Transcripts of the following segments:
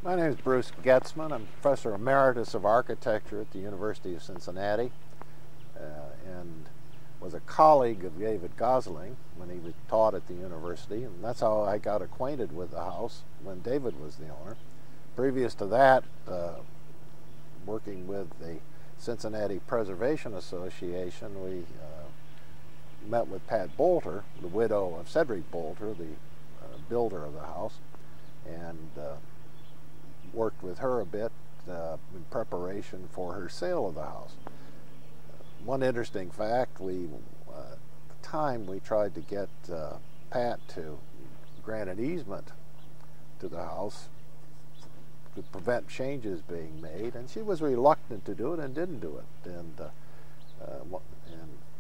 My name is Bruce Goetzman. I'm Professor Emeritus of Architecture at the University of Cincinnati and was a colleague of David Gosling when he taught at the university, and that's how I got acquainted with the house when David was the owner. Previous to that, working with the Cincinnati Preservation Association, we met with Pat Boulter, the widow of Cedric Boulter, the builder of the house, and worked with her a bit in preparation for her sale of the house. One interesting fact, at the time we tried to get Pat to grant an easement to the house to prevent changes being made, and she was reluctant to do it and didn't do it. And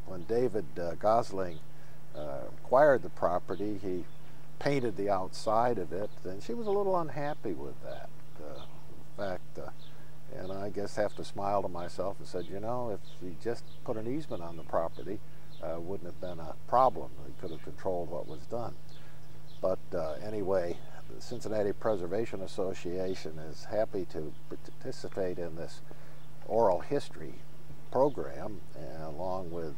when David Gosling acquired the property, he painted the outside of it, and she was a little unhappy with that. In fact, and I guess have to smile to myself and said, you know, if we just put an easement on the property, wouldn't have been a problem. We could have controlled what was done. But anyway, the Cincinnati Preservation Association is happy to participate in this oral history program, along with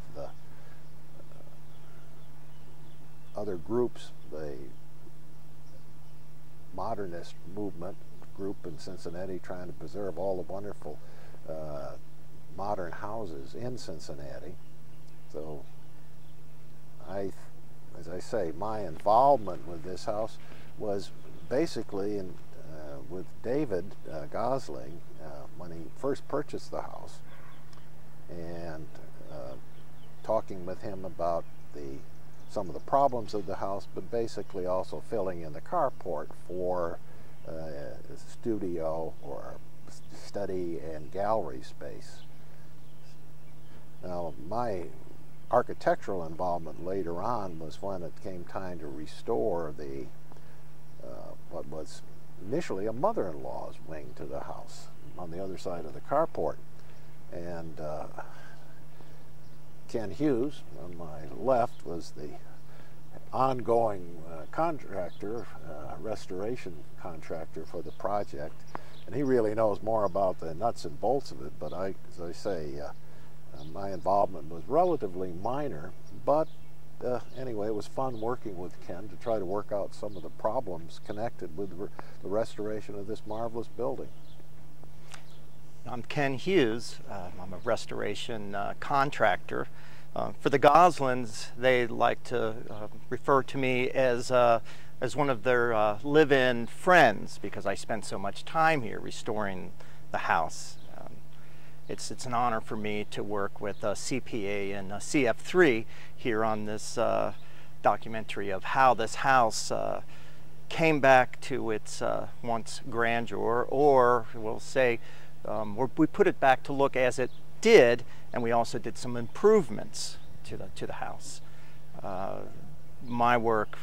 other groups, the modernist movement group in Cincinnati, trying to preserve all the wonderful modern houses in Cincinnati. So as I say, my involvement with this house was basically with David Gosling when he first purchased the house, and talking with him about some of the problems of the house, but basically also filling in the carport for studio or study and gallery space. Now, my architectural involvement later on was when it came time to restore what was initially a mother-in-law's wing to the house on the other side of the carport. And Ken Hughes, on my left, was the ongoing contractor, restoration contractor for the project, and he really knows more about the nuts and bolts of it. But as I say, my involvement was relatively minor, but anyway, it was fun working with Ken to try to work out some of the problems connected with the restoration of this marvelous building. I'm Ken Hughes. I'm a restoration contractor. For the Goslings, they like to refer to me as one of their live-in friends, because I spent so much time here restoring the house. It's an honor for me to work with CPA and CF3 here on this documentary of how this house came back to its once grandeur, or we'll say we put it back to look as it did, and we also did some improvements to the house. My work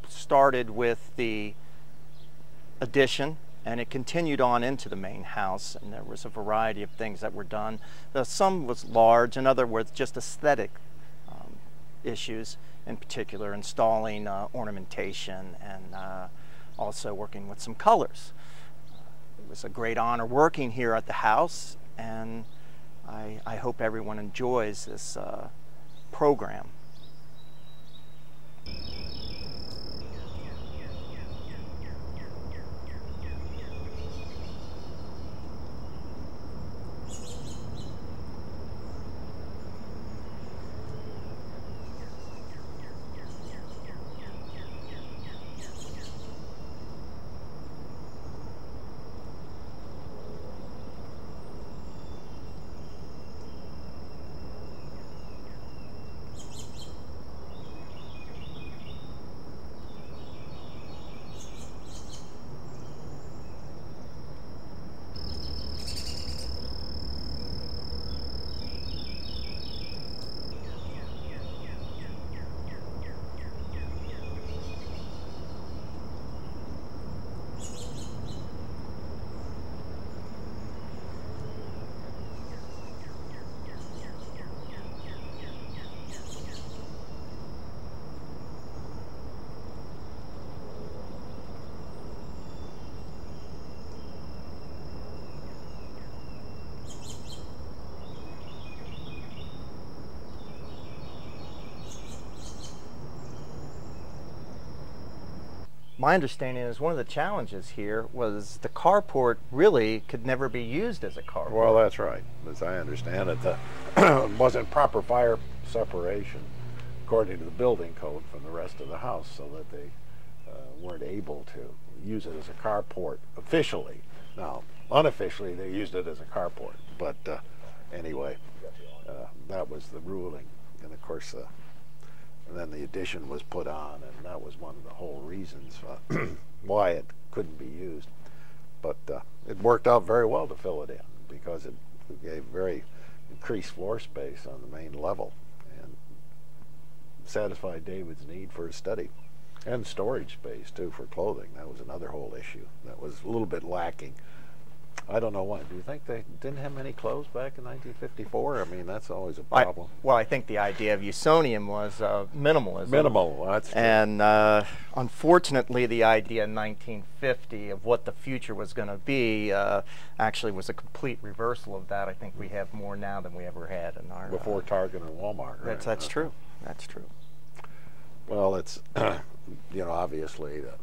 started with the addition, and it continued on into the main house, and there was a variety of things that were done. Some was large, and other were just aesthetic issues, in particular installing ornamentation and also working with some colors. It was a great honor working here at the house, and I hope everyone enjoys this program. my understanding is one of the challenges here was the carport really could never be used as a carport. Well, that's right. As I understand it, wasn't proper fire separation according to the building code from the rest of the house, so that they weren't able to use it as a carport officially. Now, unofficially, they used it as a carport, but anyway, that was the ruling. And of course, and then the addition was put on, and that was one of the whole reasons why it couldn't be used. But it worked out very well to fill it in, because it gave very increased floor space on the main level and satisfied David's need for his study. And storage space, too, for clothing. That was another whole issue that was a little bit lacking. I don't know why. Do you think they didn't have many clothes back in 1954? I mean, that's always a problem. Well, I think the idea of Usonian was minimalism. Minimal, that's true. And unfortunately, the idea in 1950 of what the future was going to be actually was a complete reversal of that. I think we have more now than we ever had in our... Before Target and Walmart, right? That's true. That's true. Well, it's, you know, obviously, of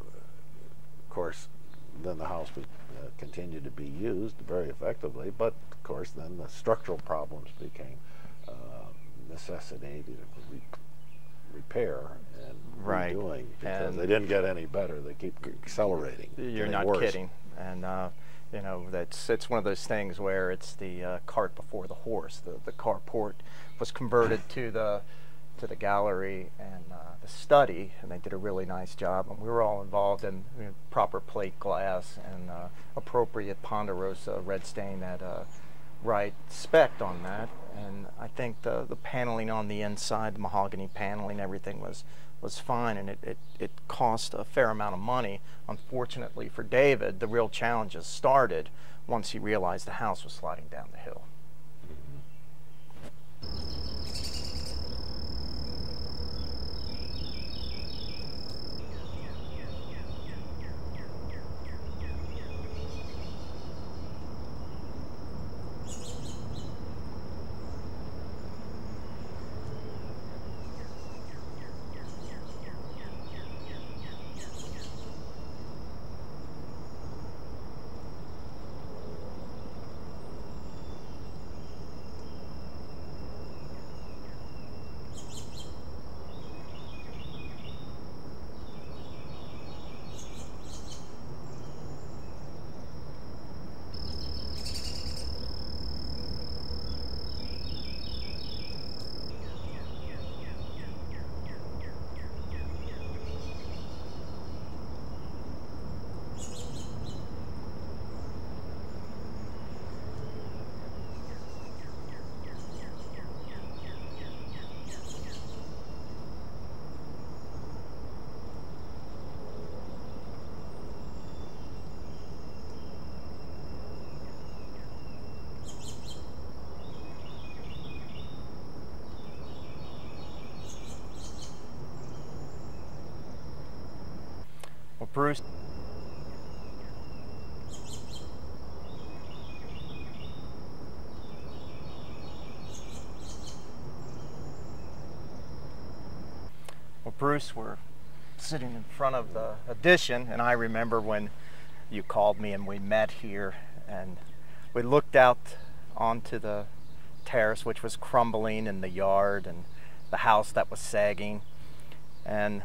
course, then the house would continue to be used very effectively, but of course then the structural problems became necessitated repair and redoing, because they didn't get any better. They keep accelerating. You're not worse. Kidding. And you know, it's one of those things where it's the cart before the horse. The carport was converted to the gallery and the study, and they did a really nice job. And we were all involved in proper plate glass and appropriate Ponderosa red stain that Wright spec'd on that. And I think the paneling on the inside, the mahogany paneling, everything was fine, and it cost a fair amount of money. Unfortunately for David, the real challenges started once he realized the house was sliding down the hill. Well, Bruce. Well, Bruce, we're sitting in front of the addition, and I remember when you called me and we met here, and we looked out onto the terrace, which was crumbling, in the yard, and the house that was sagging, and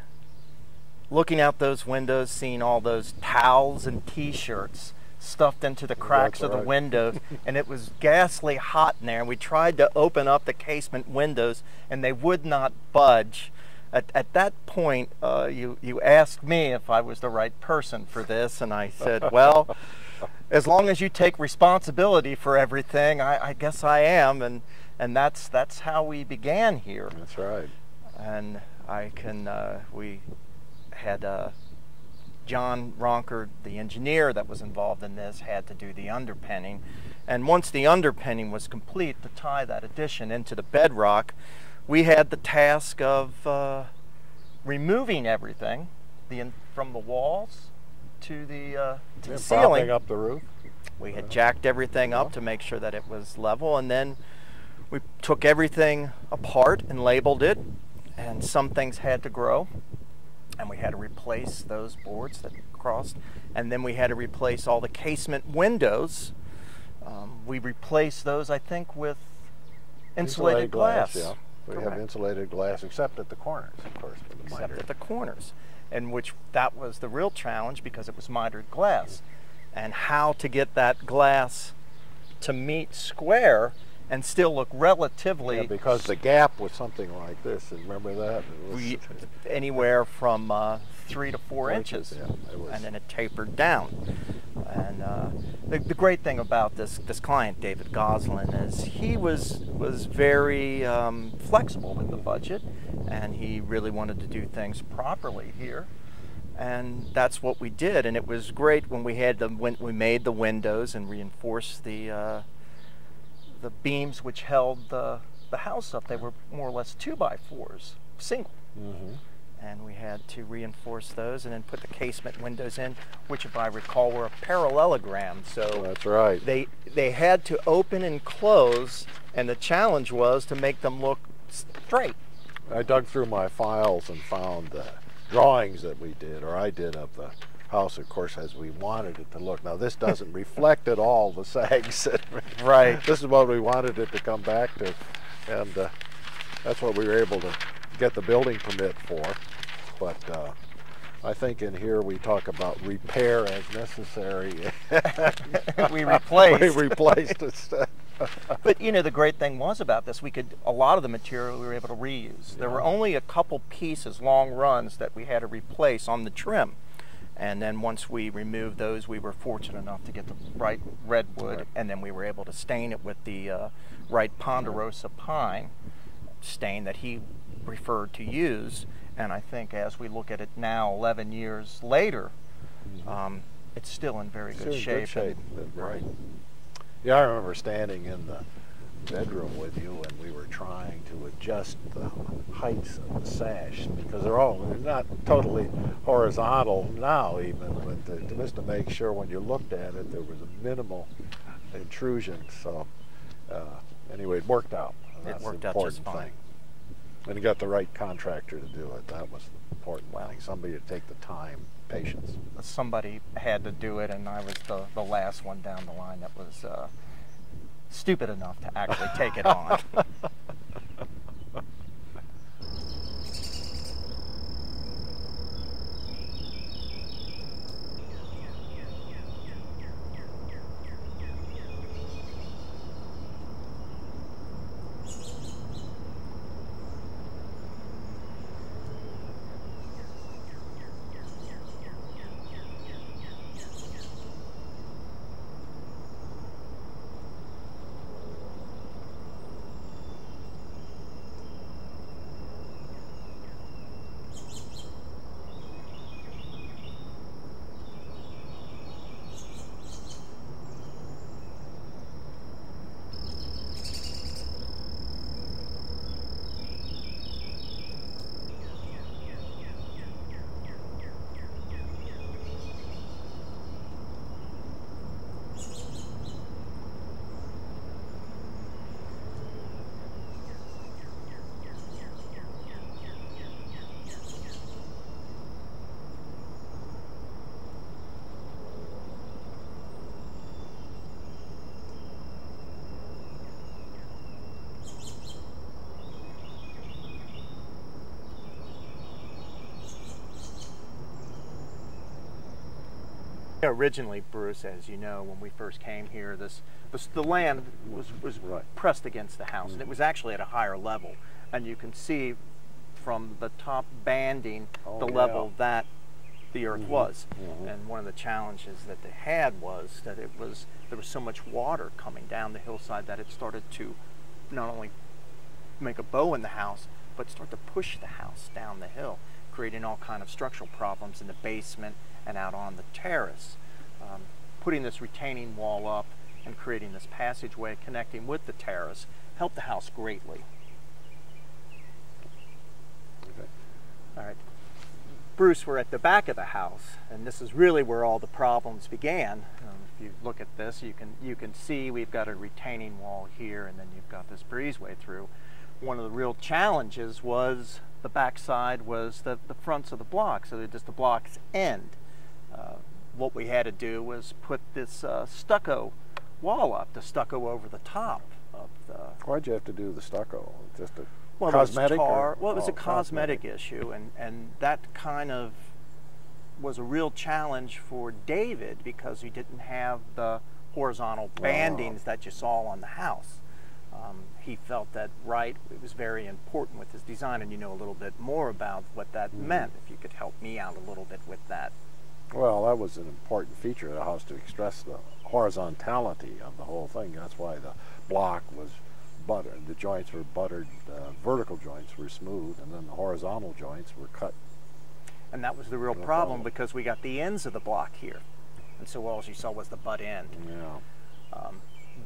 looking out those windows, seeing all those towels and t-shirts stuffed into the cracks of the windows, and it was ghastly hot in there, and we tried to open up the casement windows and they would not budge. At that point, you asked me if I was the right person for this, and I said, well, as long as you take responsibility for everything, I guess I am, and that's how we began here. That's right. And we had John Ronker, the engineer that was involved in this, had to do the underpinning. And once the underpinning was complete to tie that addition into the bedrock, we had the task of removing everything from the walls to the ceiling. Propping up the roof. We had jacked everything up to make sure that it was level, and then we took everything apart and labeled it, and some things had to grow. and we had to replace those boards that crossed, and then we had to replace all the casement windows. We replaced those, I think, with insulated glass. Yeah, we have insulated glass, except at the corners, of course. Except at the corners, and that was the real challenge because it was mitered glass, and how to get that glass to meet square and still look relatively. Yeah, because the gap was something like this. And remember that? It was anywhere from 3 to 4 inches, yeah, and then it tapered down. And the great thing about this client, David Gosling, is he was very flexible with the budget, and he really wanted to do things properly here. And that's what we did, and it was great when we made the windows and reinforced the beams which held the house up. They were more or less 2x4s, single. And we had to reinforce those and then put the casement windows in, which, if I recall, were a parallelogram. So that's right. They had to open and close, and the challenge was to make them look straight. I dug through my files and found the drawings that we did, or I did, of the house, of course, as we wanted it to look. Now, this doesn't reflect at all the sags. Right. This is what we wanted it to come back to, and that's what we were able to get the building permit for. But I think in here we talk about repair as necessary. We replaced. We replaced instead. But you know, the great thing was about this, a lot of the material we were able to reuse. Yeah. There were only a couple pieces, long runs, that we had to replace on the trim. And then once we removed those, we were fortunate enough to get the right redwood, and then we were able to stain it with the right ponderosa pine stain that he preferred to use. And I think as we look at it now, 11 years later, it's still in very good shape. Right. Yeah, I remember standing in the bedroom with you, and we were trying to adjust the heights of the sash, because they're not totally horizontal now even, but just to make sure when you looked at it there was a minimal intrusion. So anyway, it worked out. It worked out just fine. And you got the right contractor to do it. That was the important thing. Somebody to take the time, patience. Somebody had to do it, and I was the last one down the line that was stupid enough to actually take it on. Originally, Bruce, as you know, when we first came here, the land was pressed against the house, and it was actually at a higher level. And you can see from the top banding the level that the earth was. And one of the challenges that they had was that there was so much water coming down the hillside that it started to not only make a bow in the house, but start to push the house down the hill, creating all kind of structural problems in the basement and out on the terrace. Putting this retaining wall up and creating this passageway connecting with the terrace helped the house greatly. Okay. All right, Bruce, we're at the back of the house, and this is really where all the problems began. If you look at this, you can see we've got a retaining wall here, and then you've got this breezeway through. one of the real challenges was the backside was the fronts of the block, so that just the block's end. What we had to do was put this stucco wall up, the stucco over the top of the... Why'd you have to do the stucco? Just a well, cosmetic? Well, it was a cosmetic issue, and that kind of was a real challenge for David because he didn't have the horizontal bandings that you saw on the house. He felt that Wright, it was very important with his design, and you know a little bit more about what that meant. If you could help me out a little bit with that. Well, that was an important feature of the house to express the horizontality of the whole thing. That's why the block was buttered. The joints were buttered, vertical joints were smooth, and then the horizontal joints were cut. And that was the real problem because we got the ends of the block here. And so all you saw was the butt end. Yeah.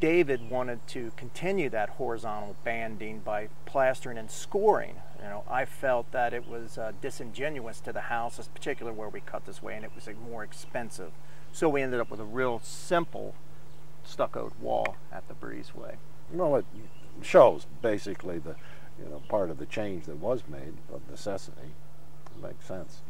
David wanted to continue that horizontal banding by plastering and scoring. You know, I felt that it was disingenuous to the house, particularly where we cut this way, and it was more expensive. So we ended up with a real simple stuccoed wall at the breezeway. Well, it shows basically the, you know, part of the change that was made of necessity. It makes sense.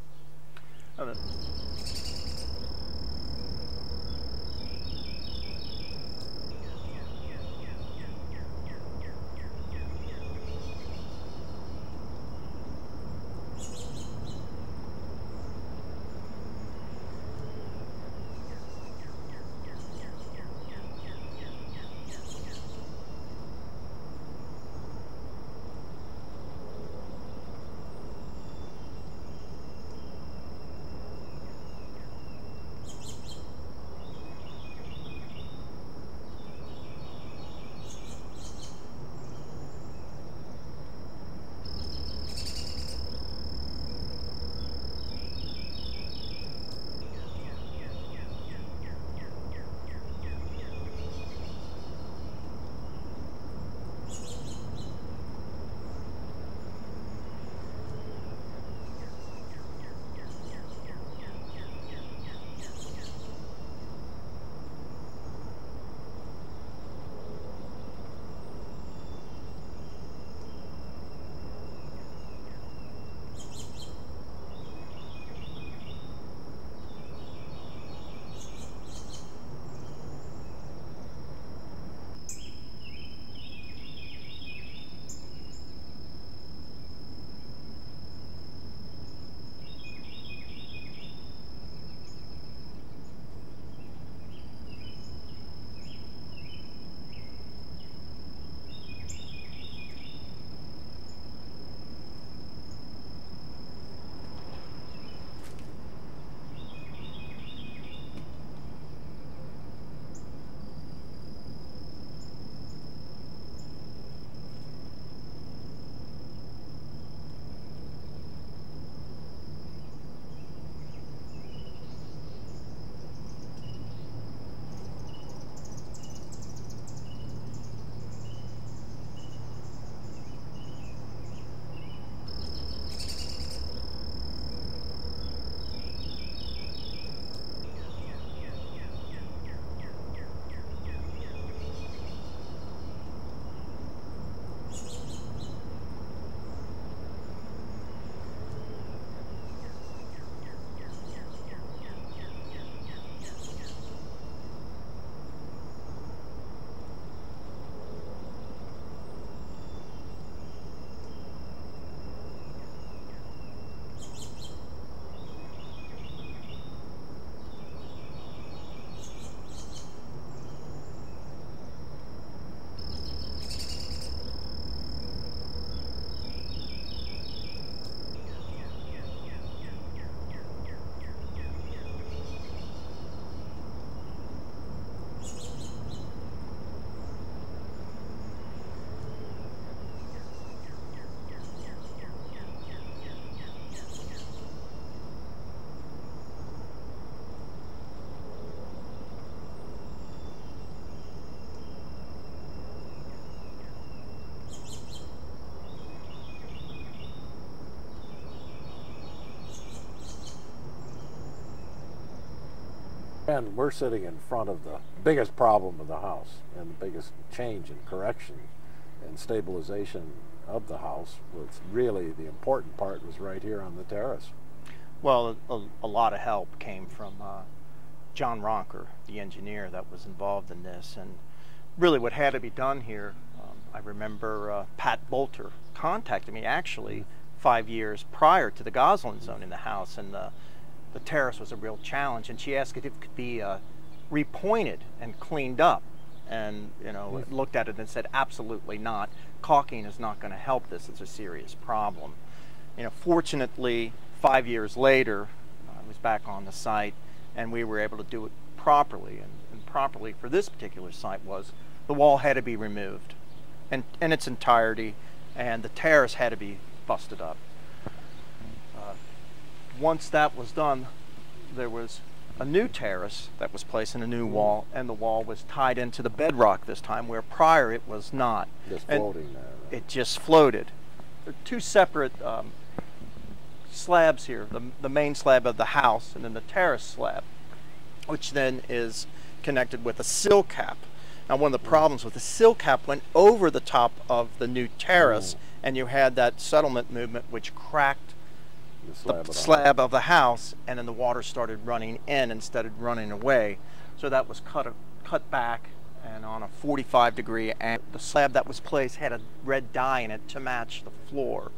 And we're sitting in front of the biggest problem of the house and the biggest change in correction and stabilization of the house was really the important part was right here on the terrace. Well, a lot of help came from John Ronker, the engineer that was involved in this, and really what had to be done here, I remember Pat Boulter contacted me actually 5 years prior to the Gosling zone in the house, and the terrace was a real challenge, and she asked if it could be repointed and cleaned up, and looked at it and said absolutely not. Caulking is not going to help this. It's a serious problem. Fortunately 5 years later I was back on the site and we were able to do it properly, and properly for this particular site was the wall had to be removed in its entirety, and the terrace had to be busted up. Once that was done, there was a new terrace that was placed in a new wall, and the wall was tied into the bedrock this time, where prior it was not. Just floating there. It just floated. There are two separate slabs here, the main slab of the house and then the terrace slab, which then is connected with a sill cap. Now, one of the problems with the sill cap went over the top of the new terrace, and you had that settlement movement which cracked the slab of the house, and then the water started running in instead of running away. So that was cut back and on a 45-degree, and the slab that was placed had a red dye in it to match the floor.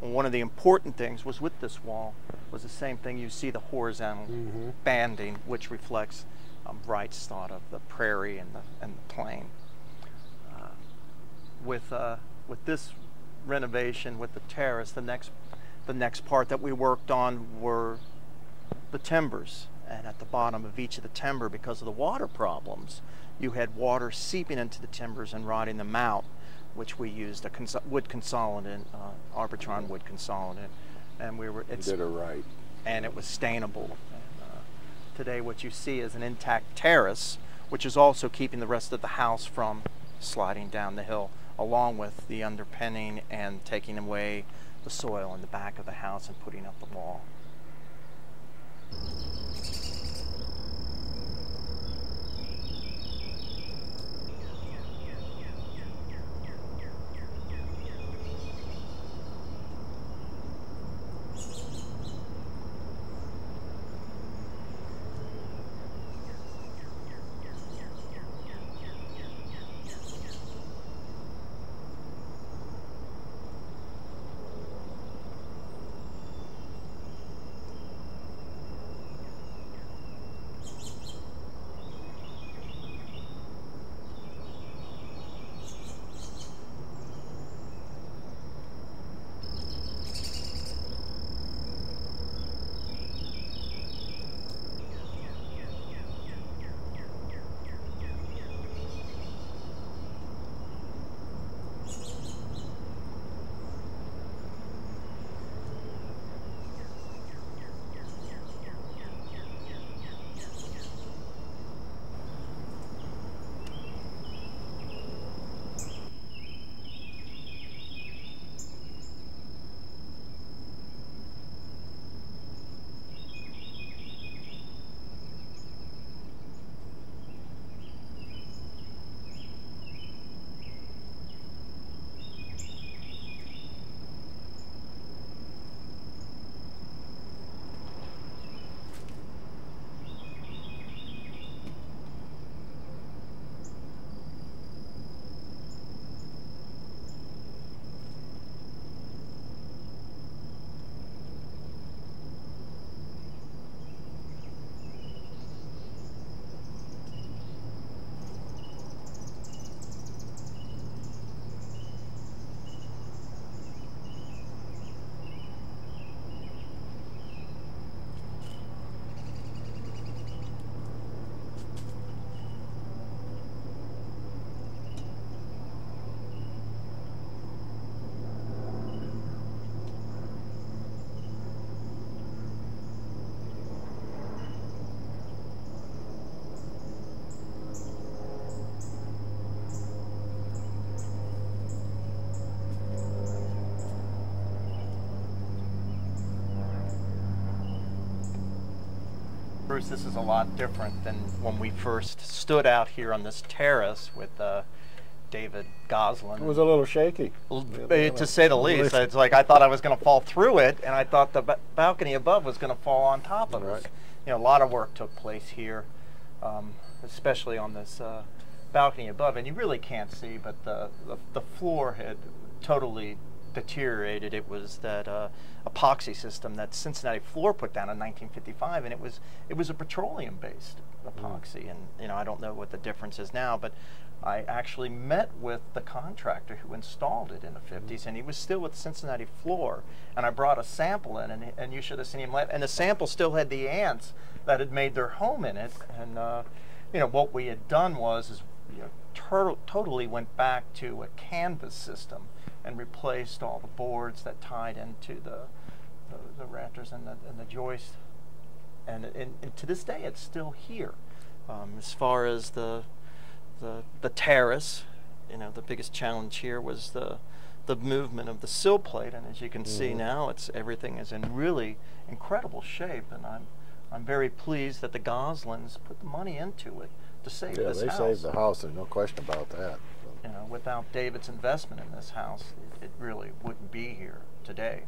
And one of the important things was with this wall was the same thing. You see the horizontal banding, which reflects Wright's thought of the prairie and the plain. With this renovation, with the terrace, the next part that we worked on were the timbers. And at the bottom of each of the timber, because of the water problems, you had water seeping into the timbers and rotting them out, which we used a wood consolidant, Arbitron wood consolidant, and you did it right, and it was stainable. And, today, what you see is an intact terrace, which is also keeping the rest of the house from sliding down the hill, along with the underpinning and taking away the soil in the back of the house and putting up the wall. Bruce, this is a lot different than when we first stood out here on this terrace with David Gosling. It was a little shaky. To say the least. It's like I thought I was going to fall through it, and I thought the balcony above was going to fall on top of us. You know, a lot of work took place here, especially on this balcony above, and you really can't see, but the floor had totally deteriorated. It was that epoxy system that Cincinnati floor put down in 1955, and it was a petroleum-based epoxy, and you know, I don't know what the difference is now, but I actually met with the contractor who installed it in the 50s, and he was still with Cincinnati floor, and I brought a sample in, and you should have seen him laugh, and the sample still had the ants that had made their home in it, and you know, what we had done was you know, totally went back to a canvas system and replaced all the boards that tied into the rafters and the joist, and to this day it's still here. As far as the terrace, you know, the biggest challenge here was the movement of the sill plate, and as you can see now, everything is in really incredible shape, and I'm very pleased that the Goslings put the money into it to save this house. Yeah, they saved the house. There's no question about that. You know, without David's investment in this house, it really wouldn't be here today.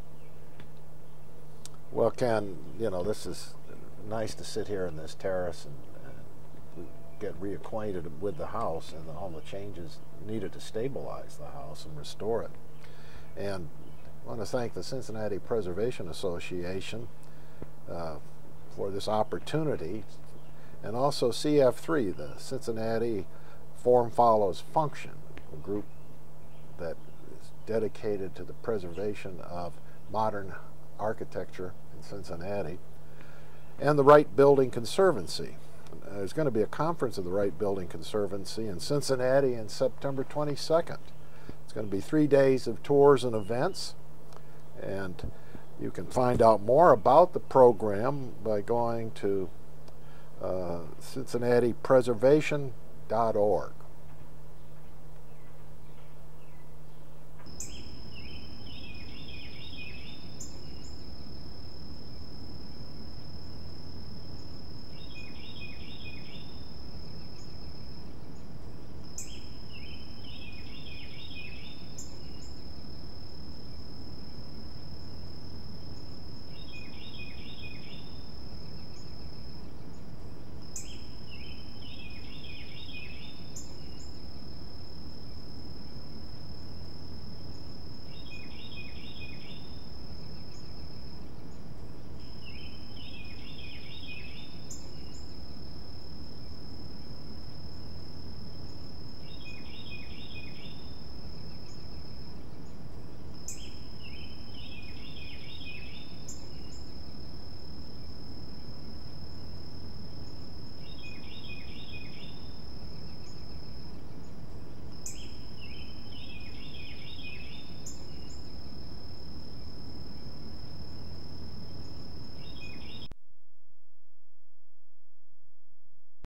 Well, Ken, you know, this is nice to sit here in this terrace and get reacquainted with the house and all the changes needed to stabilize the house and restore it. And I want to thank the Cincinnati Preservation Association for this opportunity, and also CF3, the Cincinnati Form Follows Function, a group that is dedicated to the preservation of modern architecture in Cincinnati, and the Wright Building Conservancy. There's going to be a conference of the Wright Building Conservancy in Cincinnati on September 22nd. It's going to be 3 days of tours and events, and you can find out more about the program by going to CincinnatiPreservation.org.